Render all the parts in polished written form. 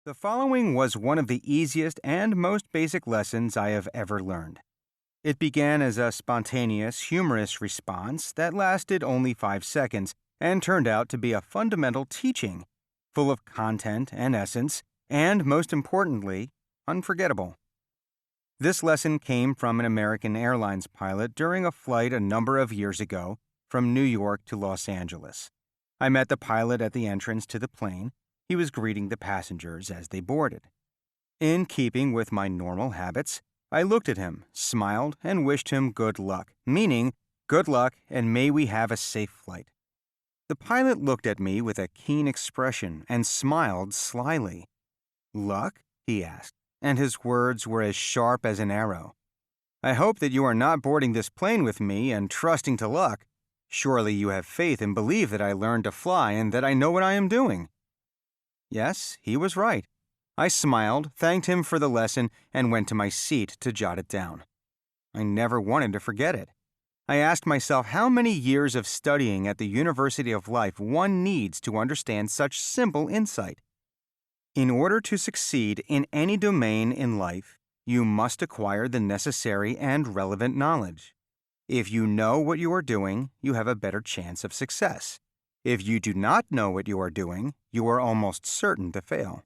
The following was one of the easiest and most basic lessons I have ever learned. It began as a spontaneous, humorous response that lasted only 5 seconds and turned out to be a fundamental teaching, full of content and essence, and most importantly, unforgettable. This lesson came from an American Airlines pilot during a flight a number of years ago from New York to Los Angeles. I met the pilot at the entrance to the plane. He was greeting the passengers as they boarded. In keeping with my normal habits, I looked at him, smiled, and wished him good luck, meaning, good luck and may we have a safe flight. The pilot looked at me with a keen expression and smiled slyly. "Luck?" he asked, and his words were as sharp as an arrow. "I hope that you are not boarding this plane with me and trusting to luck. Surely you have faith and believe that I learned to fly and that I know what I am doing." Yes, he was right. I smiled, thanked him for the lesson, and went to my seat to jot it down. I never wanted to forget it. I asked myself how many years of studying at the University of Life one needs to understand such simple insight. In order to succeed in any domain in life, you must acquire the necessary and relevant knowledge. If you know what you are doing, you have a better chance of success. If you do not know what you are doing, you are almost certain to fail.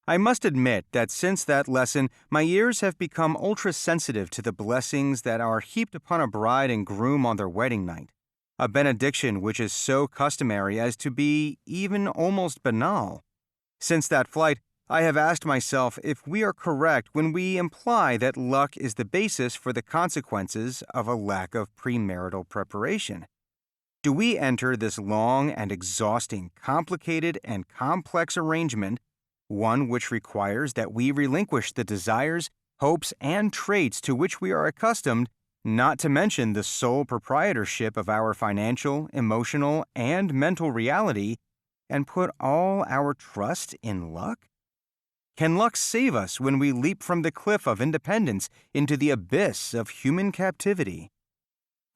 I must admit that since that lesson, my ears have become ultra-sensitive to the blessings that are heaped upon a bride and groom on their wedding night, a benediction which is so customary as to be even almost banal. Since that flight, I have asked myself if we are correct when we imply that luck is the basis for the consequences of a lack of premarital preparation. Do we enter this long and exhausting, complicated and complex arrangement, one which requires that we relinquish the desires, hopes, and traits to which we are accustomed, not to mention the sole proprietorship of our financial, emotional, and mental reality, and put all our trust in luck? Can luck save us when we leap from the cliff of independence into the abyss of human captivity?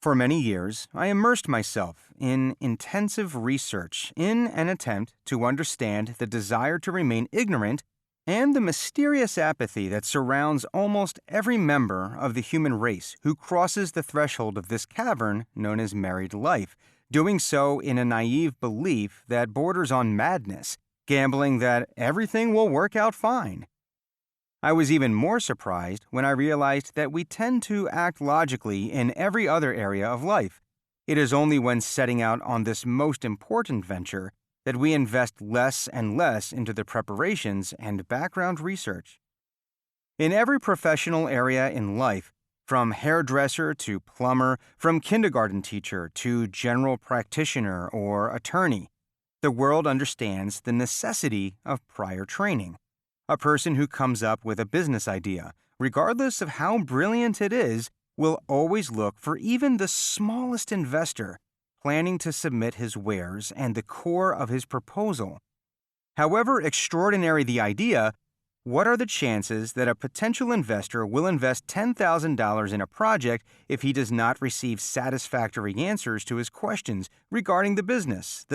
For many years, I immersed myself in intensive research in an attempt to understand the desire to remain ignorant and the mysterious apathy that surrounds almost every member of the human race who crosses the threshold of this cavern known as married life, doing so in a naive belief that borders on madness, gambling that everything will work out fine. I was even more surprised when I realized that we tend to act logically in every other area of life. It is only when setting out on this most important venture that we invest less and less into the preparations and background research. In every professional area in life, from hairdresser to plumber, from kindergarten teacher to general practitioner or attorney, the world understands the necessity of prior training. A person who comes up with a business idea, regardless of how brilliant it is, will always look for even the smallest investor planning to submit his wares and the core of his proposal. However extraordinary the idea, what are the chances that a potential investor will invest $10,000 in a project if he does not receive satisfactory answers to his questions regarding the business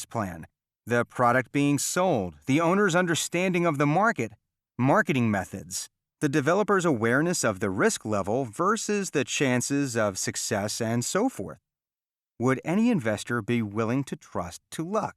plan, the product being sold, the owner's understanding of the market, marketing methods, the developer's awareness of the risk level versus the chances of success, and so forth? Would any investor be willing to trust to luck?